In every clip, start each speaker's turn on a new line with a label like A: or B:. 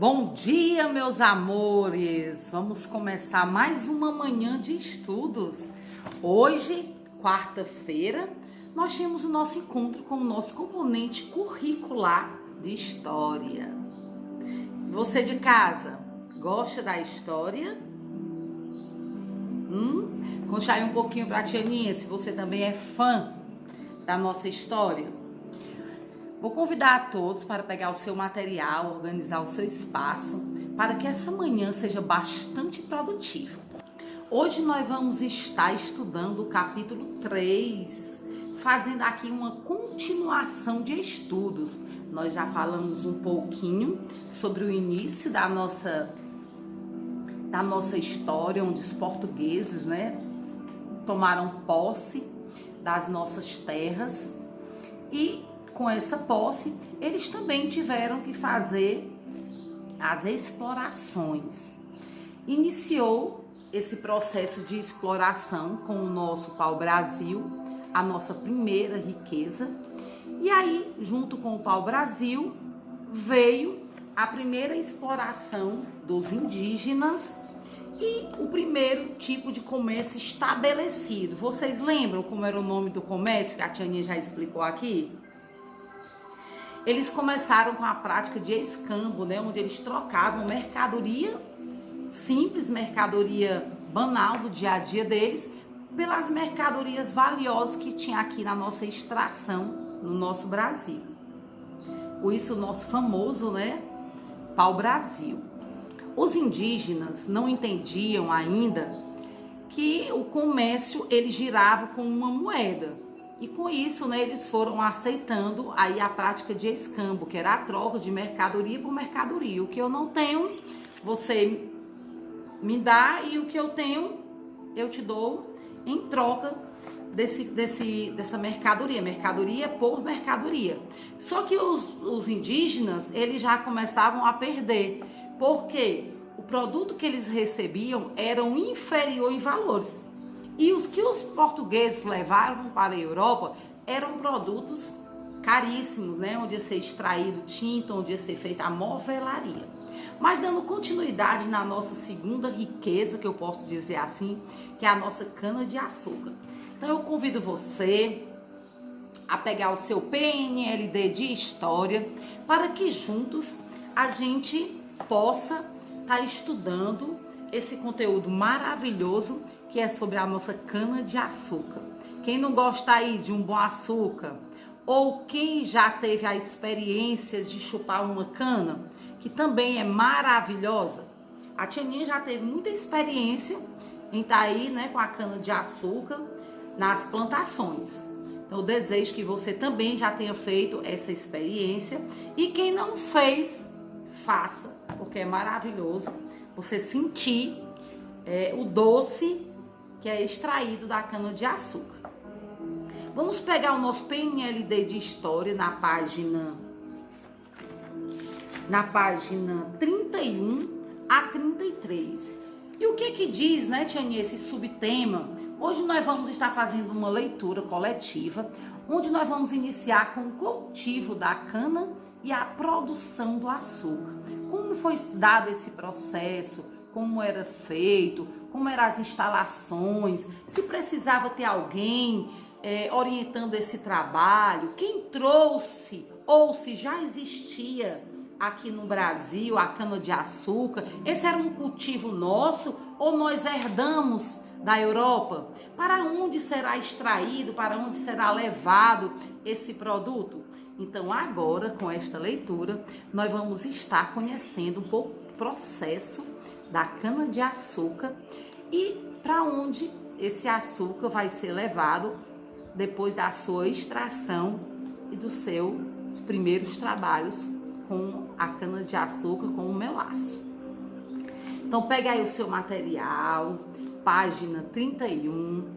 A: Bom dia, meus amores! Vamos começar mais uma manhã de estudos. Hoje, quarta-feira, nós temos o nosso encontro com o nosso componente curricular de História. Você de casa, gosta da história? Conte aí um pouquinho para a tia Aninha, se você também é fã da nossa história. Vou convidar a todos para pegar o seu material, organizar o seu espaço, para que essa manhã seja bastante produtiva. Hoje nós vamos estar estudando o capítulo 3, fazendo aqui uma continuação de estudos. Nós já falamos um pouquinho sobre o início da nossa história, onde os portugueses, tomaram posse das nossas terras e com essa posse, eles também tiveram que fazer as explorações. Iniciou esse processo de exploração com o nosso pau-brasil, a nossa primeira riqueza. E aí, junto com o pau-brasil, veio a primeira exploração dos indígenas e o primeiro tipo de comércio estabelecido. Vocês lembram como era o nome do comércio que a tia Aninha já explicou aqui? Eles começaram com a prática de escambo, onde eles trocavam mercadoria simples, mercadoria banal do dia a dia deles, pelas mercadorias valiosas que tinha aqui na nossa extração, no nosso Brasil. Por isso o nosso famoso, pau-brasil. Os indígenas não entendiam ainda que o comércio ele girava com uma moeda. E com isso, eles foram aceitando aí a prática de escambo, que era a troca de mercadoria por mercadoria. O que eu não tenho, você me dá, e o que eu tenho, eu te dou em troca dessa mercadoria por mercadoria. Só que os indígenas, eles já começavam a perder, porque o produto que eles recebiam era inferior em valores. E os que os portugueses levaram para a Europa eram produtos caríssimos, onde ia ser extraído tinta, onde ia ser feita a movelaria. Mas dando continuidade na nossa segunda riqueza, que eu posso dizer assim, que é a nossa cana-de-açúcar. Então eu convido você a pegar o seu PNLD de História, para que juntos a gente possa estar estudando esse conteúdo maravilhoso que é sobre a nossa cana-de-açúcar. Quem não gosta aí de um bom açúcar, ou quem já teve a experiência de chupar uma cana, que também é maravilhosa, a tia Aninha já teve muita experiência em estar aí, com a cana-de-açúcar nas plantações. Então eu desejo que você também já tenha feito essa experiência, e quem não fez, faça, porque é maravilhoso você sentir o doce que é extraído da cana-de-açúcar. Vamos pegar o nosso PNLD de História na página 31 a 33. E o que diz, tia Aninha, esse subtema? Hoje nós vamos estar fazendo uma leitura coletiva, onde nós vamos iniciar com o cultivo da cana e a produção do açúcar. Como foi dado esse processo, como era feito, como eram as instalações, se precisava ter alguém orientando esse trabalho, quem trouxe ou se já existia aqui no Brasil a cana-de-açúcar, esse era um cultivo nosso ou nós herdamos da Europa? Para onde será extraído, para onde será levado esse produto? Então agora, com esta leitura, nós vamos estar conhecendo um pouco do processo da cana-de-açúcar e para onde esse açúcar vai ser levado depois da sua extração e dos seus primeiros trabalhos com a cana-de-açúcar, com o melaço. Então pegue aí o seu material, página 31.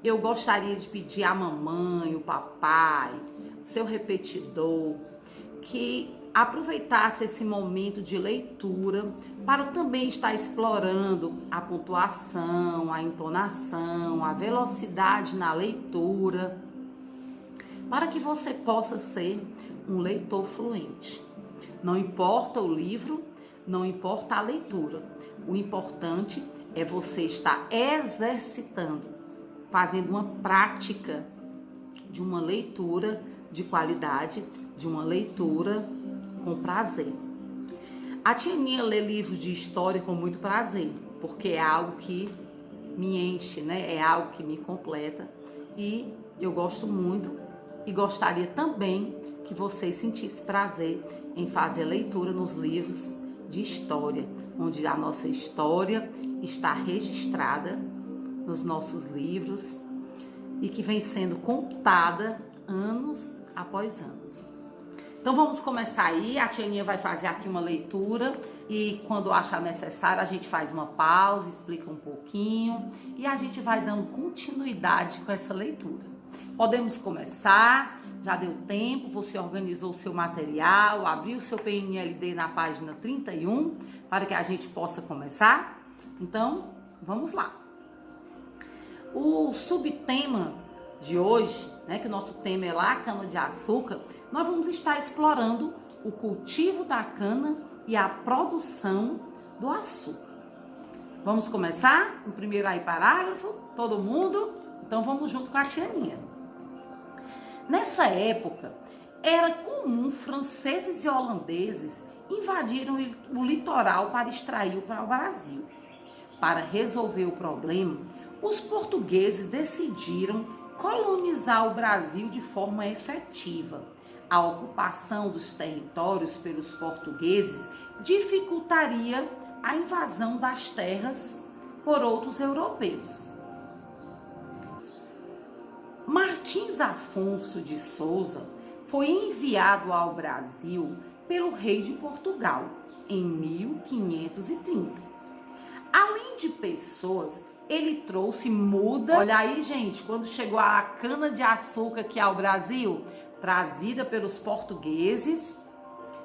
A: Eu gostaria de pedir à mamãe, o papai, o seu repetidor, que aproveitasse esse momento de leitura para também estar explorando a pontuação, a entonação, a velocidade na leitura, para que você possa ser um leitor fluente. Não importa o livro, não importa a leitura. O importante é você estar exercitando, fazendo uma prática de uma leitura de qualidade, de uma leitura com prazer. A tia Aninha lê livros de história com muito prazer, porque é algo que me enche, né? É algo que me completa e eu gosto muito e gostaria também que vocês sentissem prazer em fazer leitura nos livros de história, onde a nossa história está registrada nos nossos livros e que vem sendo contada anos após anos. Então vamos começar aí, a tia Aninha vai fazer aqui uma leitura e quando achar necessário a gente faz uma pausa, explica um pouquinho e a gente vai dando continuidade com essa leitura. Podemos começar, já deu tempo, você organizou o seu material, abriu o seu PNLD na página 31 para que a gente possa começar? Então, vamos lá. O subtema de hoje, né, que o nosso tema é lá, cana-de-açúcar, nós vamos estar explorando o cultivo da cana e a produção do açúcar. Vamos começar? O primeiro aí parágrafo, todo mundo? Então vamos junto com a tia Aninha. Nessa época, era comum franceses e holandeses invadirem o litoral para extrair o pau-brasil. Para resolver o problema, os portugueses decidiram colonizar o Brasil de forma efetiva. A ocupação dos territórios pelos portugueses dificultaria a invasão das terras por outros europeus. Martins Afonso de Souza foi enviado ao Brasil pelo rei de Portugal em 1530. Além de pessoas, ele trouxe muda. Olha aí, gente, quando chegou a cana-de-açúcar aqui ao Brasil, trazida pelos portugueses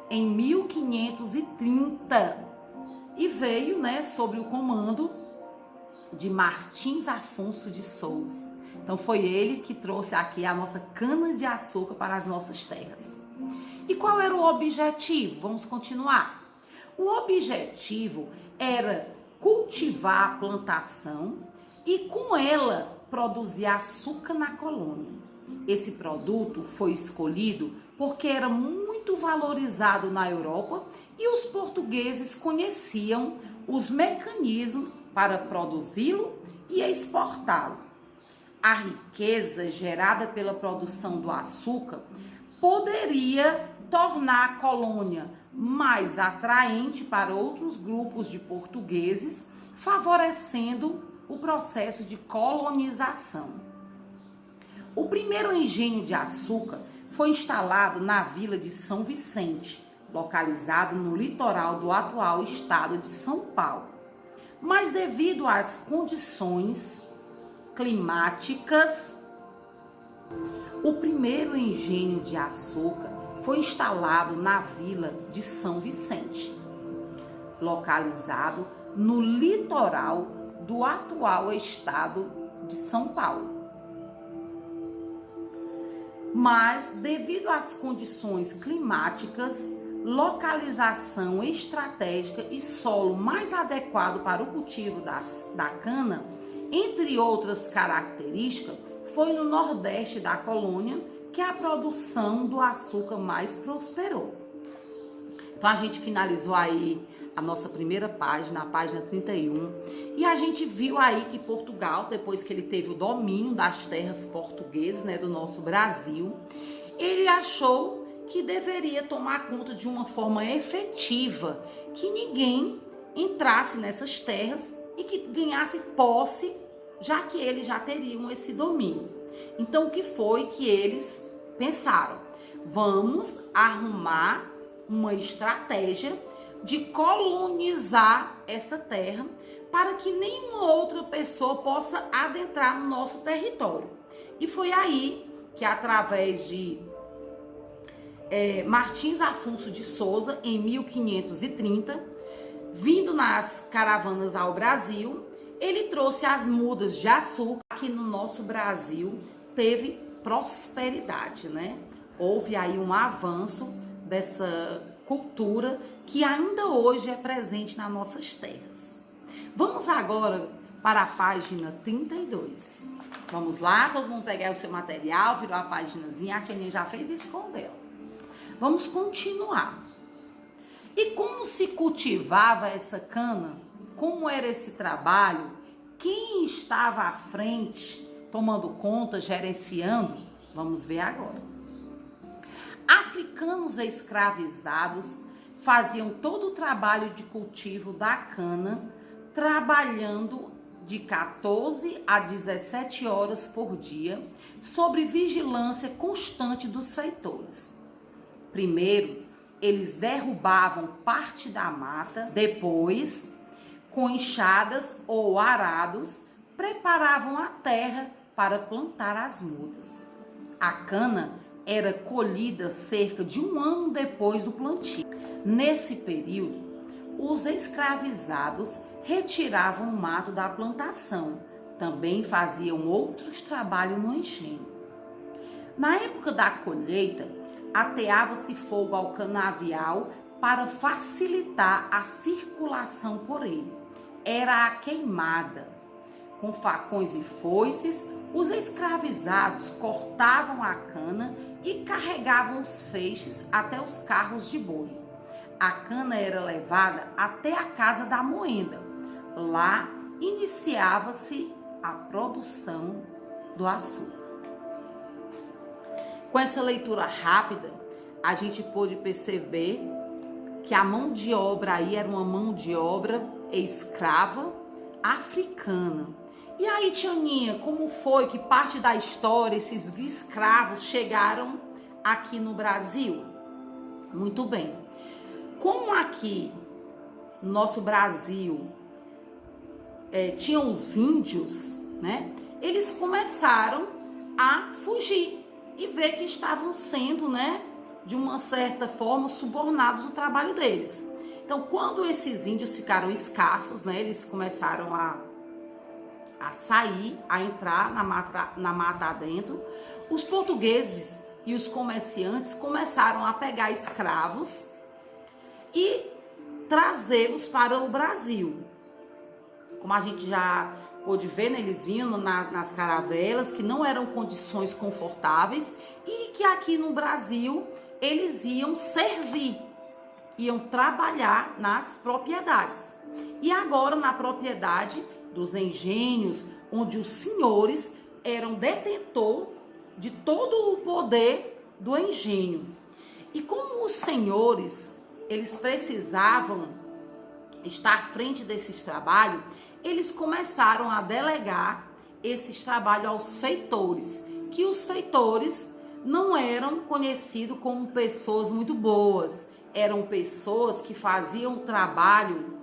A: em 1530 e veio, né, sob o comando de Martins Afonso de Souza. Então foi ele que trouxe aqui a nossa cana-de-açúcar para as nossas terras. E qual era o objetivo? Vamos continuar. O objetivo era cultivar a plantação e com ela produzir açúcar na colônia. Esse produto foi escolhido porque era muito valorizado na Europa e os portugueses conheciam os mecanismos para produzi-lo e exportá-lo. A riqueza gerada pela produção do açúcar poderia tornar a colônia mais atraente para outros grupos de portugueses, favorecendo o processo de colonização. O primeiro engenho de açúcar foi instalado na vila de São Vicente, localizado no litoral do atual estado de São Paulo. Mas devido às condições climáticas, o primeiro engenho de açúcar foi instalado na vila de São Vicente, localizado no litoral do atual estado de São Paulo. Mas, devido às condições climáticas, localização estratégica e solo mais adequado para o cultivo da cana, entre outras características, foi no nordeste da colônia que a produção do açúcar mais prosperou. Então a gente finalizou aí a nossa primeira página, a página 31, e a gente viu aí que Portugal, depois que ele teve o domínio das terras portuguesas, né, do nosso Brasil, ele achou que deveria tomar conta de uma forma efetiva, que ninguém entrasse nessas terras e que ganhasse posse, já que eles já teriam esse domínio. Então, o que foi que eles pensaram? Vamos arrumar uma estratégia de colonizar essa terra para que nenhuma outra pessoa possa adentrar no nosso território. E foi aí que, através de Martins Afonso de Souza, em 1530, vindo nas caravanas ao Brasil, ele trouxe as mudas de açúcar que no nosso Brasil teve prosperidade, né? Houve aí um avanço cultura que ainda hoje é presente nas nossas terras. Vamos agora para a página 32. Vamos lá, todo mundo pegar o seu material, virou a paginazinha, a Tianinha já fez isso com dela. Vamos continuar. E como se cultivava essa cana? Como era esse trabalho? Quem estava à frente, tomando conta, gerenciando? Vamos ver agora. Africanos escravizados faziam todo o trabalho de cultivo da cana, trabalhando de 14 a 17 horas por dia, sob vigilância constante dos feitores. Primeiro, eles derrubavam parte da mata, depois, com enxadas ou arados, preparavam a terra para plantar as mudas. A cana era colhida cerca de 1 ano depois do plantio. Nesse período, os escravizados retiravam o mato da plantação. Também faziam outros trabalhos no engenho. Na época da colheita, ateava-se fogo ao canavial para facilitar a circulação por ele. Era a queimada. Com facões e foices, os escravizados cortavam a cana e carregavam os feixes até os carros de boi. A cana era levada até a casa da moenda. Lá iniciava-se a produção do açúcar. Com essa leitura rápida, a gente pôde perceber que a mão de obra aí era uma mão de obra escrava africana. E aí, Tianinha, como foi que parte da história esses escravos chegaram aqui no Brasil? Muito bem. Como aqui no nosso Brasil tinham os índios, né? Eles começaram a fugir e ver que estavam sendo, né, de uma certa forma, subornados do trabalho deles. Então, quando esses índios ficaram escassos, né, eles começaram a sair, a entrar na mata adentro, os portugueses e os comerciantes começaram a pegar escravos e trazê-los para o Brasil. Como a gente já pôde ver, né, eles vinham nas caravelas, que não eram condições confortáveis e que aqui no Brasil eles iam servir, iam trabalhar nas propriedades. E agora na propriedade dos engenhos, onde os senhores eram detentor de todo o poder do engenho. E como os senhores, eles precisavam estar à frente desses trabalhos, eles começaram a delegar esses trabalhos aos feitores, que os feitores não eram conhecidos como pessoas muito boas, eram pessoas que faziam o trabalho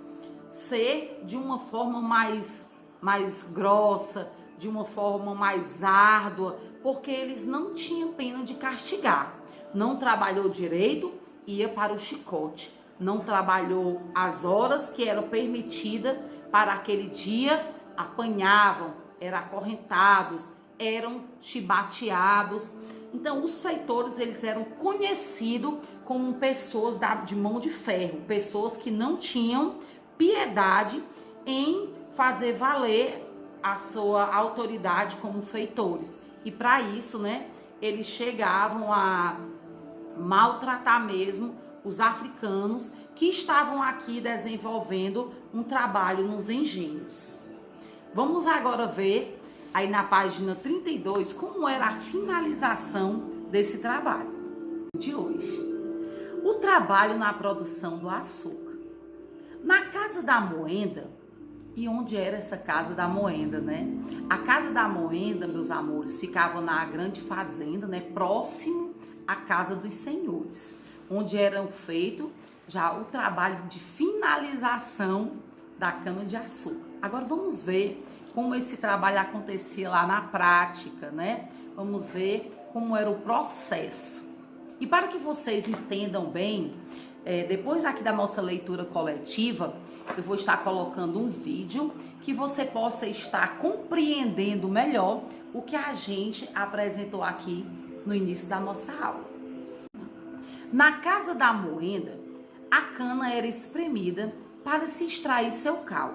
A: ser de uma forma mais grossa, de uma forma mais árdua, porque eles não tinham pena de castigar. Não trabalhou direito, ia para o chicote. Não trabalhou as horas que eram permitidas para aquele dia, apanhavam, eram acorrentados, eram chibateados. Então, os feitores, eles eram conhecidos como pessoas de mão de ferro, pessoas que não tinham piedade em fazer valer a sua autoridade como feitores. E para isso, né, eles chegavam a maltratar mesmo os africanos que estavam aqui desenvolvendo um trabalho nos engenhos. Vamos agora ver aí na página 32 como era a finalização desse trabalho de hoje. O trabalho na produção do açúcar. Na casa da moenda, e onde era essa casa da moenda, né? A casa da moenda, meus amores, ficava na grande fazenda, né? Próximo à casa dos senhores, onde eram feito já o trabalho de finalização da cana-de-açúcar. Agora vamos ver como esse trabalho acontecia lá na prática, né? Vamos ver como era o processo. E para que vocês entendam bem, depois aqui da nossa leitura coletiva, eu vou estar colocando um vídeo que você possa estar compreendendo melhor o que a gente apresentou aqui no início da nossa aula. Na casa da moenda, a cana era espremida para se extrair seu cal.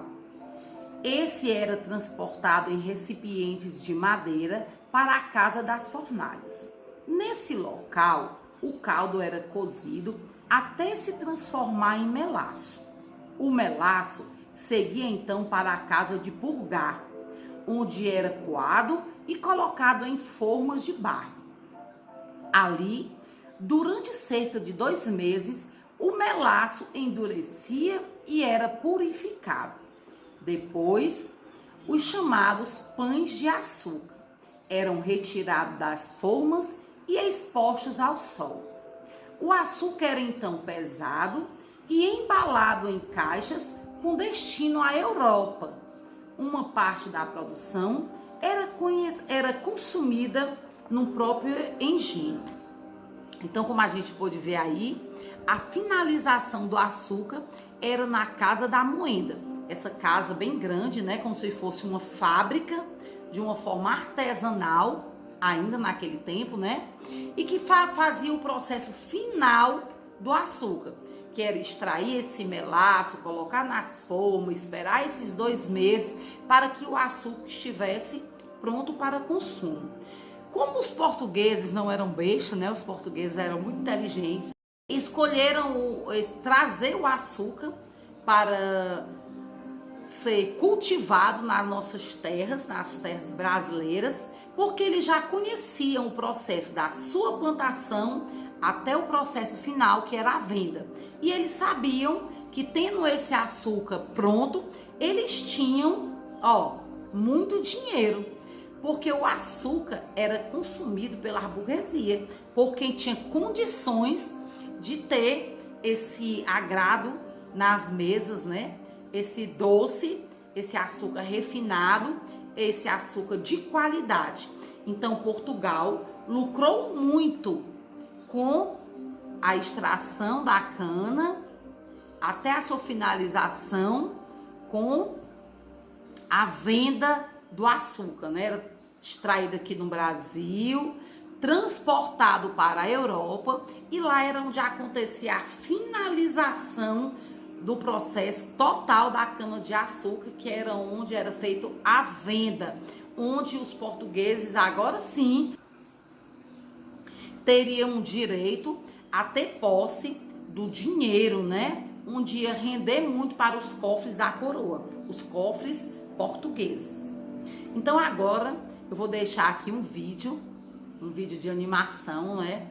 A: Esse era transportado em recipientes de madeira para a casa das fornalhas. Nesse local, o caldo era cozido até se transformar em melaço. O melaço seguia então para a casa de purgar, onde era coado e colocado em formas de barro. Ali, durante cerca de 2 meses, o melaço endurecia e era purificado. Depois, os chamados pães de açúcar eram retirados das formas e expostos ao sol. O açúcar era então pesado e embalado em caixas com destino à Europa. Uma parte da produção era consumida no próprio engenho. Então, como a gente pôde ver aí, a finalização do açúcar era na Casa da Moenda. Essa casa bem grande, né, como se fosse uma fábrica, de uma forma artesanal, ainda naquele tempo, né, e que fazia o processo final do açúcar, que era extrair esse melaço, colocar nas formas, esperar esses 2 meses para que o açúcar estivesse pronto para consumo. Como os portugueses não eram bestas, né, os portugueses eram muito inteligentes, escolheram trazer o açúcar para ser cultivado nas nossas terras, nas terras brasileiras, porque eles já conheciam o processo da sua plantação até o processo final, que era a venda. E eles sabiam que, tendo esse açúcar pronto, eles tinham, muito dinheiro, porque o açúcar era consumido pela burguesia, por quem tinha condições de ter esse agrado nas mesas, né? Esse doce, esse açúcar refinado, esse açúcar de qualidade. Então, Portugal lucrou muito com a extração da cana até a sua finalização com a venda do açúcar, né? Era extraído aqui no Brasil, transportado para a Europa, e lá era onde acontecia a finalização do processo total da cana-de-açúcar, que era onde era feito a venda, onde os portugueses agora sim teriam direito a ter posse do dinheiro, né? Onde ia render muito para os cofres da coroa, os cofres portugueses. Então agora eu vou deixar aqui um vídeo de animação, né?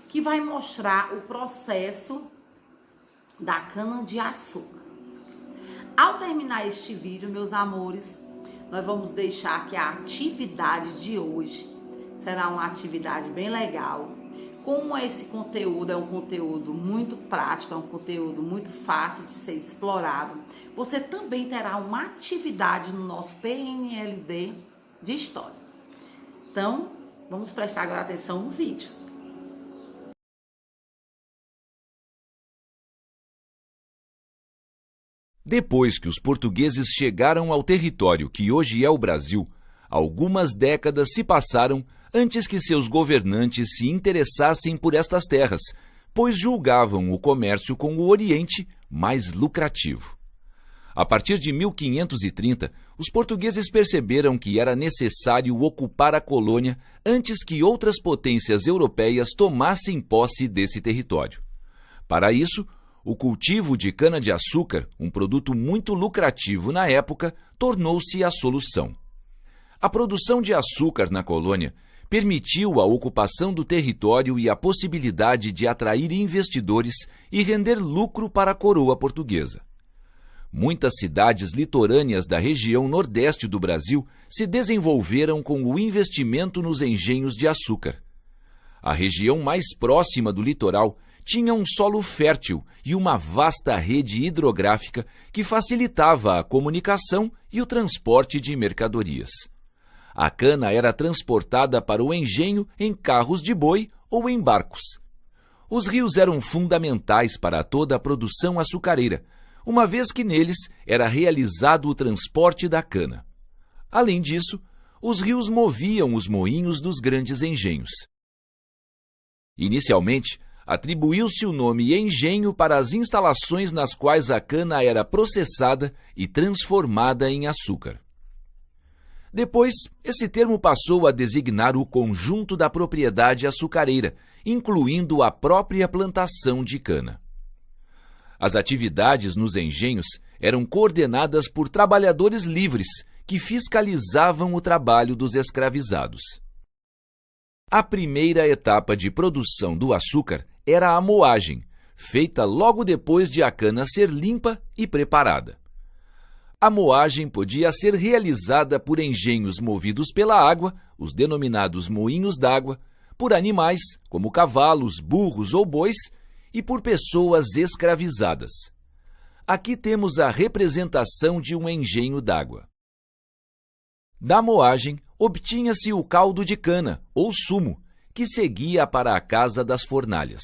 A: Que vai mostrar o processo da cana-de-açúcar. Ao terminar este vídeo, meus amores, nós vamos deixar que a atividade de hoje será uma atividade bem legal. Como esse conteúdo é um conteúdo muito prático, é um conteúdo muito fácil de ser explorado, você também terá uma atividade no nosso PNLD de História. Então, vamos prestar agora atenção no vídeo.
B: Depois que os portugueses chegaram ao território que hoje é o Brasil, algumas décadas se passaram antes que seus governantes se interessassem por estas terras, pois julgavam o comércio com o Oriente mais lucrativo. A partir de 1530, os portugueses perceberam que era necessário ocupar a colônia antes que outras potências europeias tomassem posse desse território. Para isso, o cultivo de cana-de-açúcar, um produto muito lucrativo na época, tornou-se a solução. A produção de açúcar na colônia permitiu a ocupação do território e a possibilidade de atrair investidores e render lucro para a coroa portuguesa. Muitas cidades litorâneas da região nordeste do Brasil se desenvolveram com o investimento nos engenhos de açúcar. A região mais próxima do litoral tinha um solo fértil e uma vasta rede hidrográfica que facilitava a comunicação e o transporte de mercadorias. A cana era transportada para o engenho em carros de boi ou em barcos. Os rios eram fundamentais para toda a produção açucareira, uma vez que neles era realizado o transporte da cana. Além disso, os rios moviam os moinhos dos grandes engenhos. Inicialmente, atribuiu-se o nome engenho para as instalações nas quais a cana era processada e transformada em açúcar. Depois, esse termo passou a designar o conjunto da propriedade açucareira, incluindo a própria plantação de cana. As atividades nos engenhos eram coordenadas por trabalhadores livres, que fiscalizavam o trabalho dos escravizados. A primeira etapa de produção do açúcar era a moagem, feita logo depois de a cana ser limpa e preparada. A moagem podia ser realizada por engenhos movidos pela água, os denominados moinhos d'água, por animais, como cavalos, burros ou bois, e por pessoas escravizadas. Aqui temos a representação de um engenho d'água. Da moagem, obtinha-se o caldo de cana, ou sumo, que seguia para a casa das fornalhas.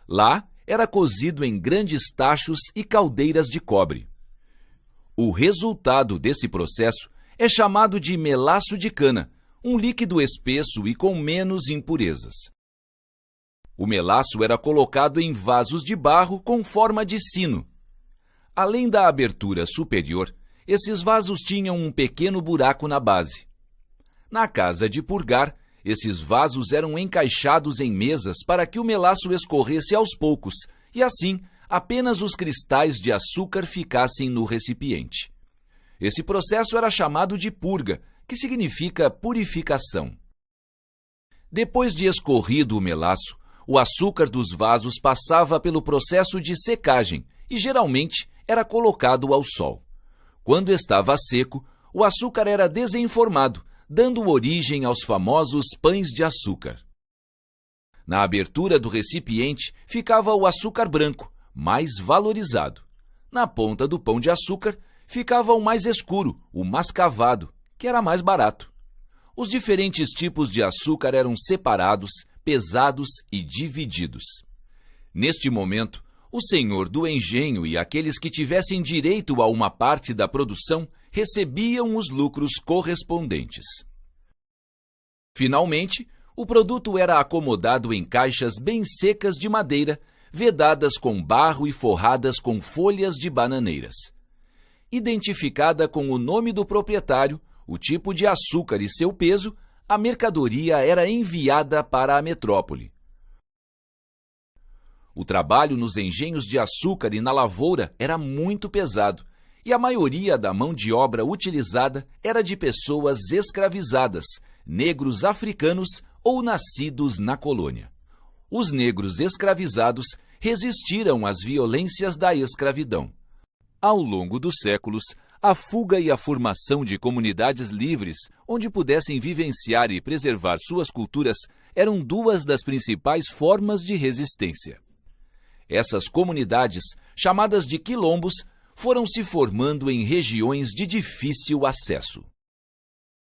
B: Lá, era cozido em grandes tachos e caldeiras de cobre. O resultado desse processo é chamado de melaço de cana, um líquido espesso e com menos impurezas. O melaço era colocado em vasos de barro com forma de sino. Além da abertura superior, esses vasos tinham um pequeno buraco na base. Na casa de purgar, esses vasos eram encaixados em mesas para que o melaço escorresse aos poucos e, assim, apenas os cristais de açúcar ficassem no recipiente. Esse processo era chamado de purga, que significa purificação. Depois de escorrido o melaço, o açúcar dos vasos passava pelo processo de secagem e, geralmente, era colocado ao sol. Quando estava seco, o açúcar era desenformado, dando origem aos famosos pães de açúcar. Na abertura do recipiente ficava o açúcar branco, mais valorizado. Na ponta do pão de açúcar ficava o mais escuro, o mascavado, que era mais barato. Os diferentes tipos de açúcar eram separados, pesados e divididos. Neste momento, o senhor do engenho e aqueles que tivessem direito a uma parte da produção recebiam os lucros correspondentes. Finalmente, o produto era acomodado em caixas bem secas de madeira, vedadas com barro e forradas com folhas de bananeiras. Identificada com o nome do proprietário, o tipo de açúcar e seu peso, a mercadoria era enviada para a metrópole. O trabalho nos engenhos de açúcar e na lavoura era muito pesado, e a maioria da mão de obra utilizada era de pessoas escravizadas, negros africanos ou nascidos na colônia. Os negros escravizados resistiram às violências da escravidão. Ao longo dos séculos, a fuga e a formação de comunidades livres, onde pudessem vivenciar e preservar suas culturas, eram duas das principais formas de resistência. Essas comunidades, chamadas de quilombos, foram se formando em regiões de difícil acesso.